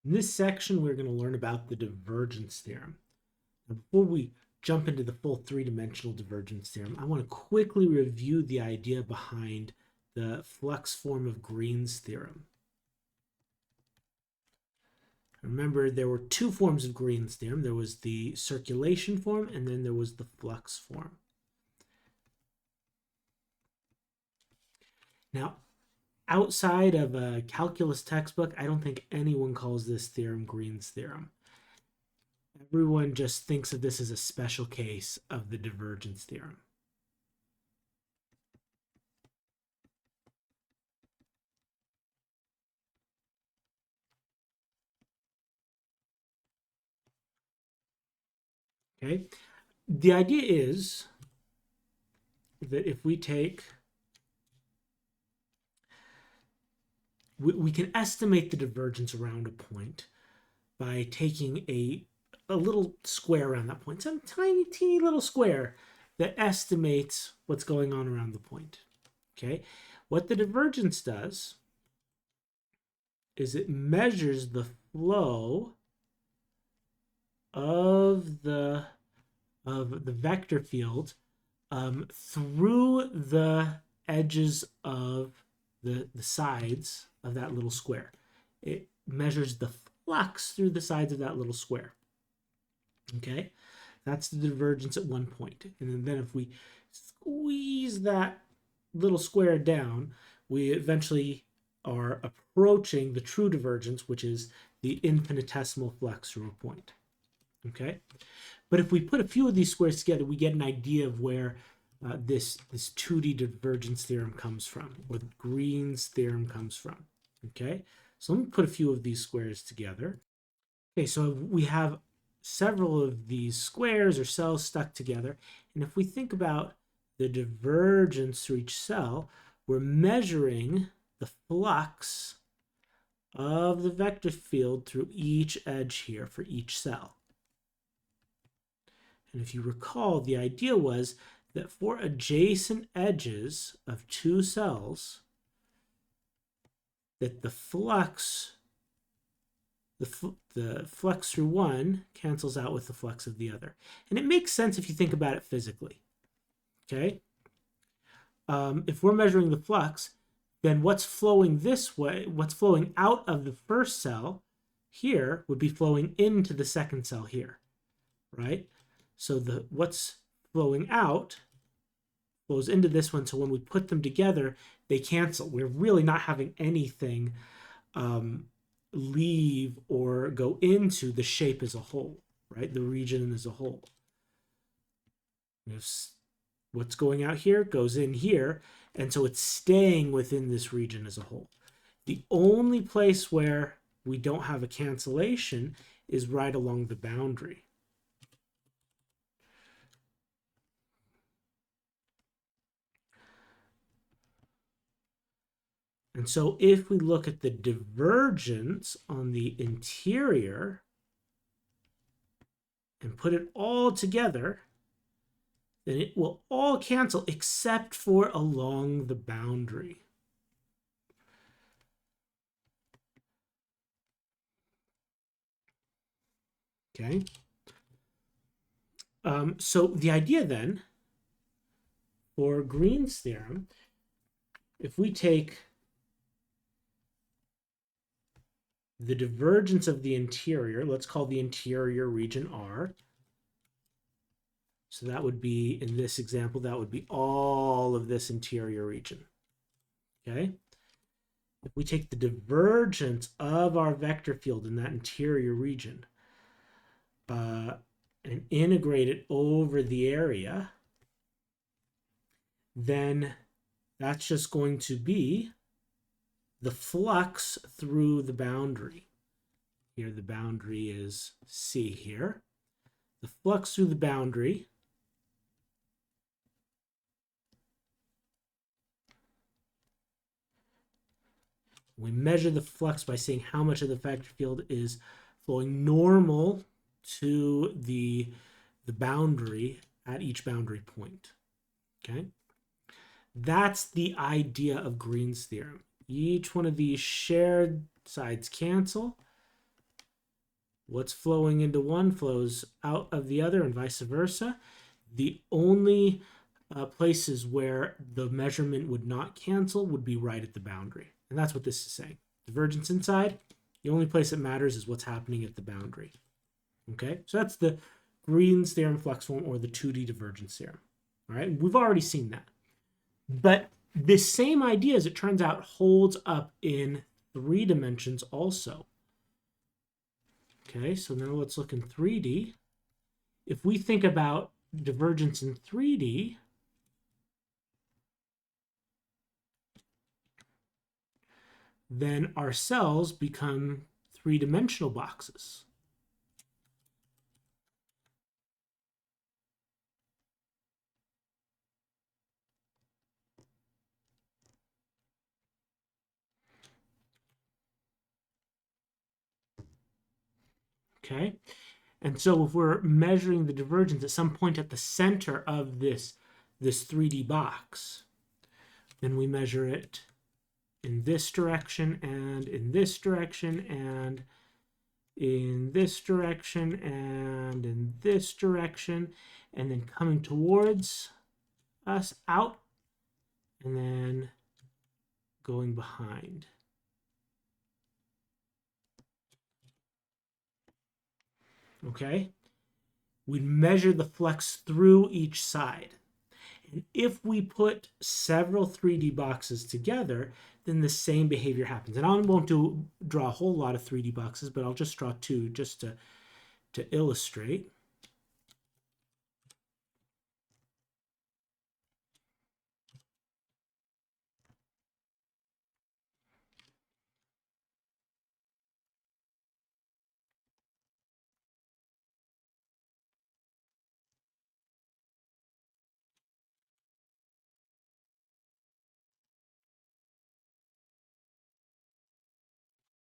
In this section, we're going to learn about the divergence theorem. Now, before we jump into the full three-dimensional divergence theorem, I want to quickly review the idea behind the flux form of Green's theorem. Remember, there were two forms of Green's theorem. There was the circulation form, and then there was the flux form. Now, outside of a calculus textbook, I don't think anyone calls this theorem Green's theorem. Everyone just thinks of this as a special case of the divergence theorem. Okay, the idea is that if we take, we can estimate the divergence around a point by taking a little square around that point, some tiny, teeny little square that estimates what's going on around the point. Okay, what the divergence does is it measures the flow of the vector field through the edges of the sides of that little square. It measures the flux through the sides of that little square. Okay, that's the divergence at one point. And then if we squeeze that little square down, we eventually are approaching the true divergence, which is the infinitesimal flux through a point. Okay, but if we put a few of these squares together, we get an idea of where this 2D divergence theorem comes from, or Green's theorem comes from. Okay, so let me put a few of these squares together. Okay, so we have several of these squares or cells stuck together, and if we think about the divergence through each cell, we're measuring the flux of the vector field through each edge here for each cell. And if you recall, the idea was that for adjacent edges of two cells, that the flux, the flux through one cancels out with the flux of the other. And it makes sense if you think about it physically. Okay? If we're measuring the flux, then what's flowing this way, what's flowing out of the first cell here would be flowing into the second cell here, right? So what's flowing out flows into this one. So when we put them together, they cancel. We're really not having anything leave or go into the shape as a whole, right? The region as a whole. What's going out here goes in here, and so it's staying within this region as a whole. The only place where we don't have a cancellation is right along the boundary. And so if we look at the divergence on the interior and put it all together, then it will all cancel except for along the boundary. Okay. So the idea then for Green's theorem, if we take the divergence of the interior, let's call the interior region R. So that would be, in this example, that would be all of this interior region. Okay? If we take the divergence of our vector field in that interior region and integrate it over the area, then that's just going to be the flux through the boundary. Here the boundary is C here. The flux through the boundary we measure the flux by seeing how much of the vector field is flowing normal to the boundary at each boundary point. Okay? That's the idea of Green's theorem. Each one of these shared sides cancel, What's flowing into one flows out of the other and vice versa. The only places where the measurement would not cancel would be right at the boundary. And that's what this is saying. Divergence inside, the only place it matters is what's happening at the boundary. Okay, so that's the Green's theorem, flux form, or the 2D divergence theorem. All right, we've already seen that. But this same idea, as it turns out, holds up in 3 dimensions also. Okay, so now let's look in 3D. If we think about divergence in 3D, then our cells become 3-dimensional boxes. Okay, and so if we're measuring the divergence at some point at the center of this 3D box, then we measure it in this direction and in this direction and in this direction and in this direction, and then coming towards us out and then going behind. Okay, we measure the flux through each side. And if we put several 3D boxes together, then the same behavior happens. And I won't draw a whole lot of 3D boxes, but I'll just draw 2 just to illustrate.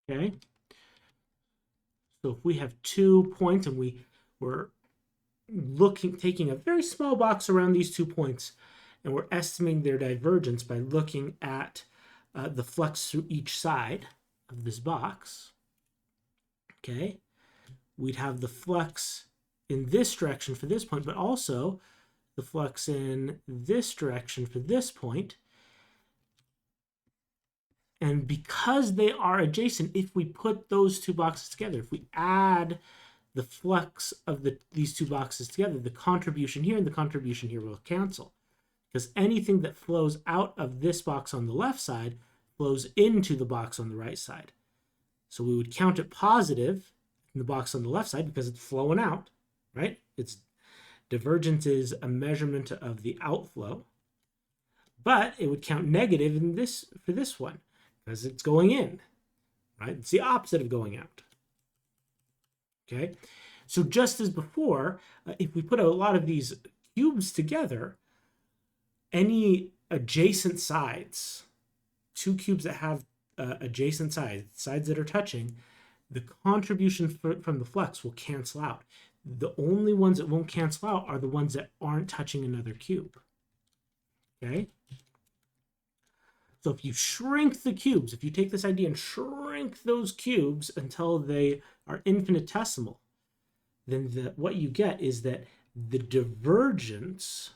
Okay, so if we have 2 points and we're taking a very small box around these 2 points, and we're estimating their divergence by looking at the flux through each side of this box. Okay, we'd have the flux in this direction for this point, but also the flux in this direction for this point. And because they are adjacent, if we put those 2 boxes together, if we add the flux of these 2 boxes together, the contribution here and the contribution here will cancel. Because anything that flows out of this box on the left side flows into the box on the right side. So we would count it positive in the box on the left side because it's flowing out, right? Its divergence is a measurement of the outflow. But it would count negative in this for this one because it's going in, right? It's the opposite of going out. Okay, so just as before, if we put a lot of these cubes together, any adjacent sides, 2 cubes that have adjacent sides that are touching, the contribution from the flux will cancel out. The only ones that won't cancel out are the ones that aren't touching another cube. Okay, so if you shrink the cubes, if you take this idea and shrink those cubes until they are infinitesimal, then what you get is that the divergence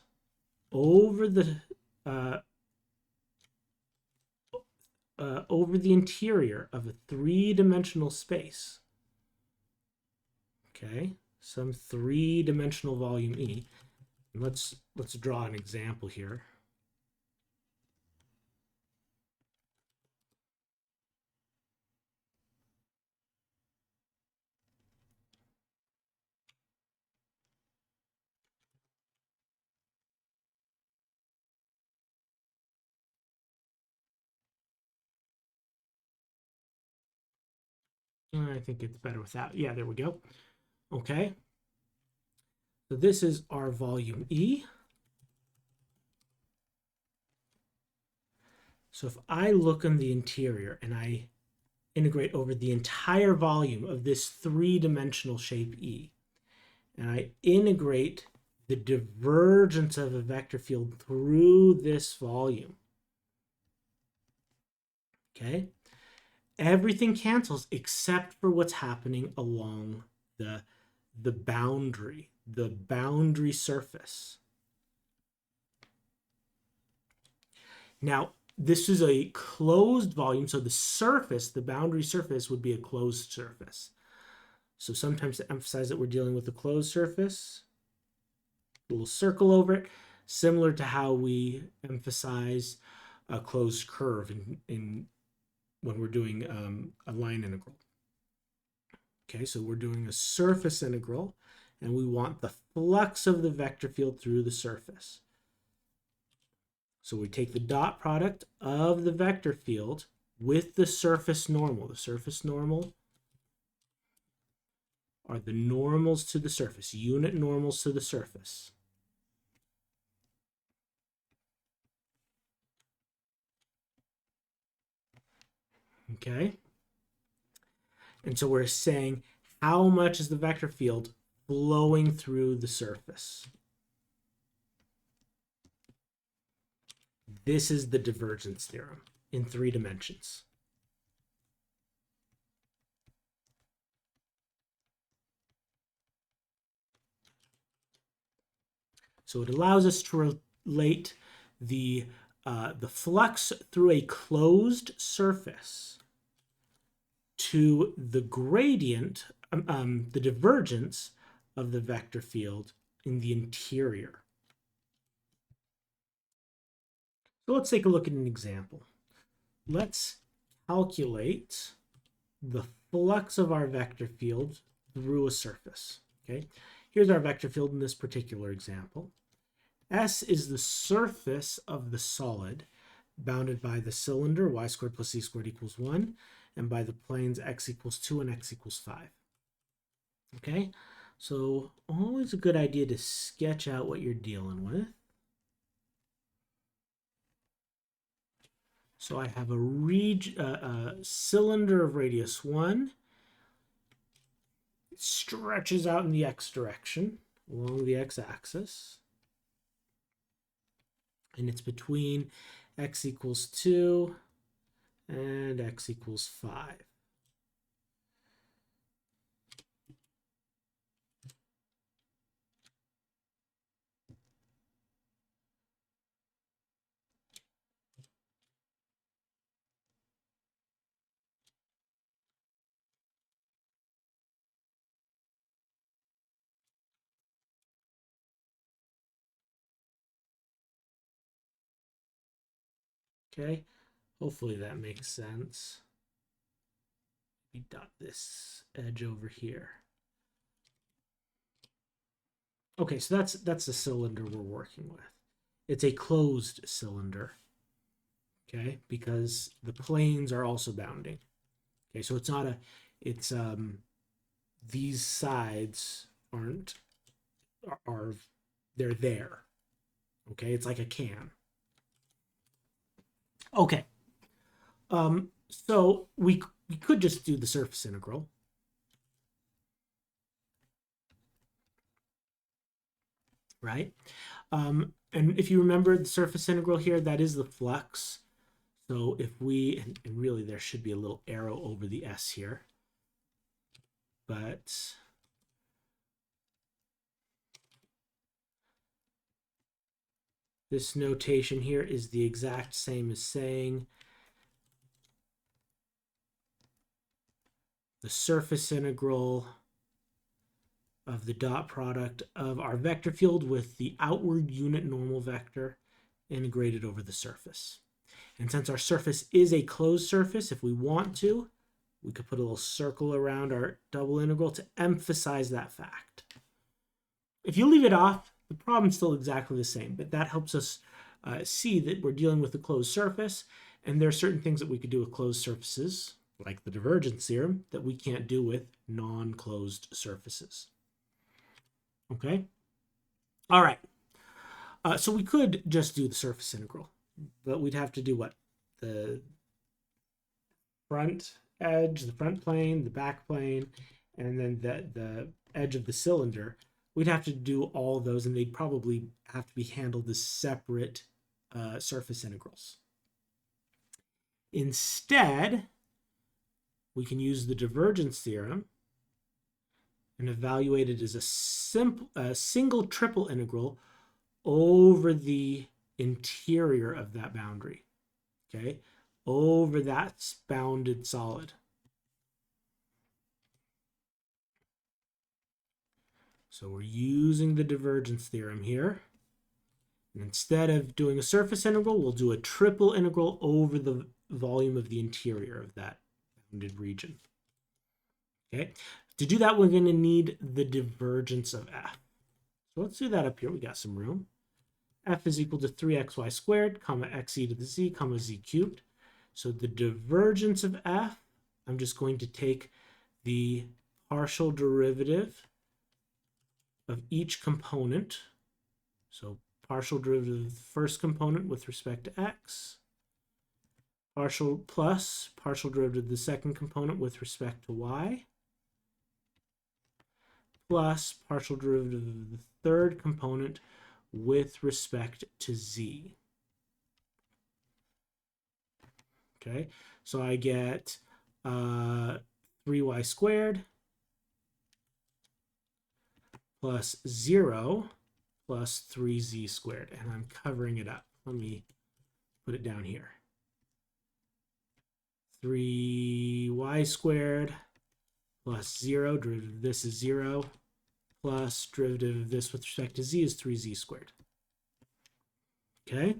over the interior of a 3-dimensional space, okay, some 3-dimensional volume E. And let's draw an example here. I think it's better without. Yeah, there we go. Okay. So this is our volume E. So if I look in the interior and I integrate over the entire volume of this 3-dimensional shape E, and I integrate the divergence of a vector field through this volume, okay, everything cancels except for what's happening along the boundary surface. Now, this is a closed volume, so the surface, the boundary surface, would be a closed surface. So sometimes to emphasize that we're dealing with a closed surface, a little circle over it, similar to how we emphasize a closed curve in when we're doing a line integral. Okay, so we're doing a surface integral, and we want the flux of the vector field through the surface. So we take the dot product of the vector field with the surface normal. The surface normal are the normals to the surface, unit normals to the surface. Okay? And so we're saying how much is the vector field flowing through the surface? This is the divergence theorem in 3 dimensions. So it allows us to relate the flux through a closed surface to the gradient, the divergence of the vector field in the interior. So let's take a look at an example. Let's calculate the flux of our vector field through a surface. Okay, here's our vector field in this particular example. S is the surface of the solid bounded by the cylinder y squared plus z squared equals 1, and by the planes x equals 2 and x equals 5. Okay, so always a good idea to sketch out what you're dealing with. So I have a cylinder of radius 1. It stretches out in the x direction along the x-axis. And it's between x equals 2 and x equals 5. Okay, hopefully that makes sense. We dot this edge over here. Okay, so that's the cylinder we're working with. It's a closed cylinder, okay, because the planes are also bounding. Okay, so it's not a, it's these sides aren't they're there. Okay, it's like a can. Okay, so we could just do the surface integral. Right? And if you remember the surface integral here, that is the flux. So if we, and really there should be a little arrow over the S here, but this notation here is the exact same as saying the surface integral of the dot product of our vector field with the outward unit normal vector integrated over the surface. And since our surface is a closed surface, if we want to, we could put a little circle around our double integral to emphasize that fact. If you leave it off, the problem's still exactly the same, but that helps us see that we're dealing with a closed surface, and there are certain things that we could do with closed surfaces, like the divergence theorem, that we can't do with non-closed surfaces. Okay? All right. So we could just do the surface integral, but we'd have to do what? The front edge, the front plane, the back plane, and then the edge of the cylinder. We'd have to do all those, and they'd probably have to be handled as separate surface integrals. Instead, we can use the divergence theorem and evaluate it as a single triple integral over the interior of that boundary, okay, over that bounded solid. So we're using the divergence theorem here. And instead of doing a surface integral, we'll do a triple integral over the volume of the interior of that bounded region. Okay, to do that, we're going to need the divergence of f. So let's do that up here. We got some room. F is equal to 3xy squared, comma xe to the z, comma z cubed. So the divergence of f, I'm just going to take the partial derivative of each component. So partial derivative of the first component with respect to x, partial derivative of the second component with respect to y, plus partial derivative of the third component with respect to z. Okay, so I get 3y squared plus 0 plus 3z squared, and I'm covering it up. Let me put it down here. 3y squared plus 0, derivative of this is 0, plus derivative of this with respect to z is 3z squared. Okay?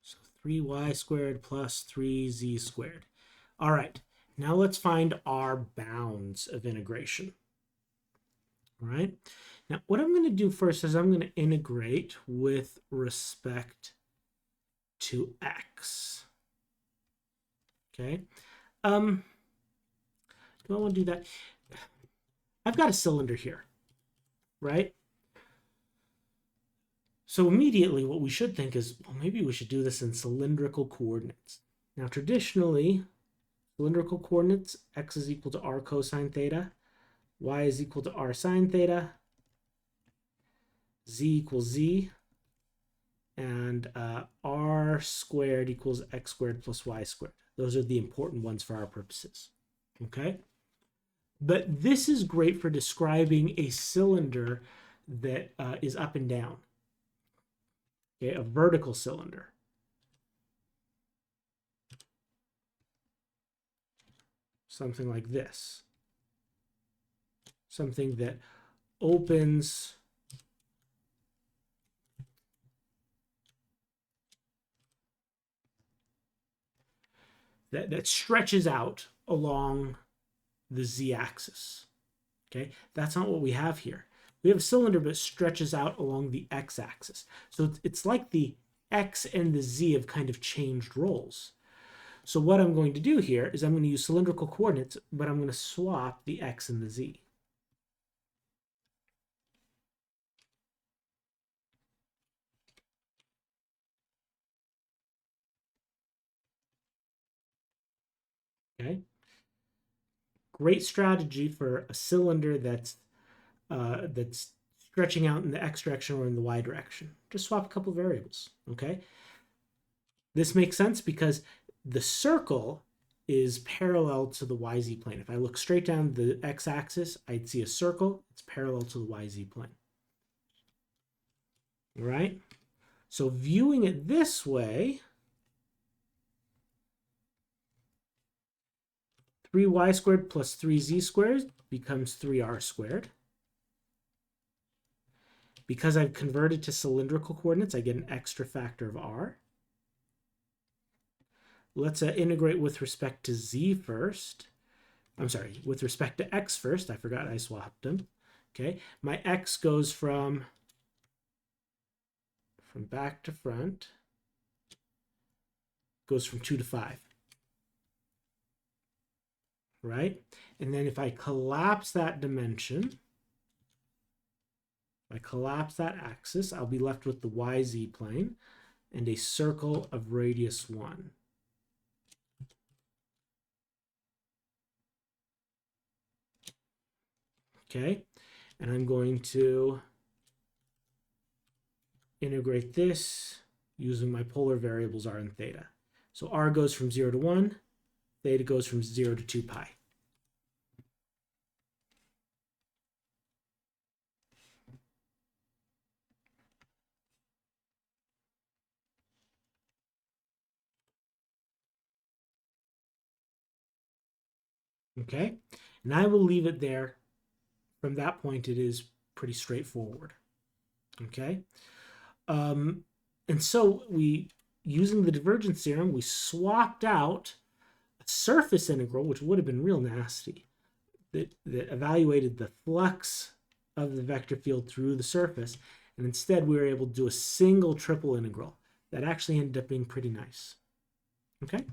So 3y squared plus 3z squared. All right, now let's find our bounds of integration. All right, now what I'm going to do first is I'm going to integrate with respect to x. Okay, do I want to do that? I've got a cylinder here, right? So immediately what we should think is, well, maybe we should do this in cylindrical coordinates. Now, traditionally, cylindrical coordinates, x is equal to r cosine theta, y is equal to r sine theta, z equals z, and r squared equals x squared plus y squared. Those are the important ones for our purposes, okay? But this is great for describing a cylinder that is up and down, okay? A vertical cylinder. Something like this. Something that opens that stretches out along the z-axis. Okay, that's not what we have here. We have a cylinder but stretches out along the x-axis. So it's like the x and the z have kind of changed roles. So what I'm going to do here is I'm going to use cylindrical coordinates, but I'm going to swap the x and the z. Okay. Great strategy for a cylinder that's stretching out in the x direction or in the y direction. Just swap a couple of variables, okay? This makes sense because the circle is parallel to the YZ plane. If I look straight down the x-axis, I'd see a circle. It's parallel to the YZ plane. All right? So viewing it this way, 3y squared plus 3z squared becomes 3r squared. Because I've converted to cylindrical coordinates, I get an extra factor of r. Let's integrate with respect to z first. I'm sorry, with respect to x first. I forgot I swapped them. Okay, my x goes from back to front, goes from 2 to 5. Right? And then if I collapse that dimension, if I collapse that axis, I'll be left with the YZ plane and a circle of radius 1. Okay, and I'm going to integrate this using my polar variables r and theta. So r goes from 0 to 1, theta goes from 0 to 2 pi. Okay, and I will leave it there. From that point, it is pretty straightforward. Okay, and so using the divergence theorem, we swapped out a surface integral, which would have been real nasty, that evaluated the flux of the vector field through the surface, and instead we were able to do a single triple integral that actually ended up being pretty nice. Okay.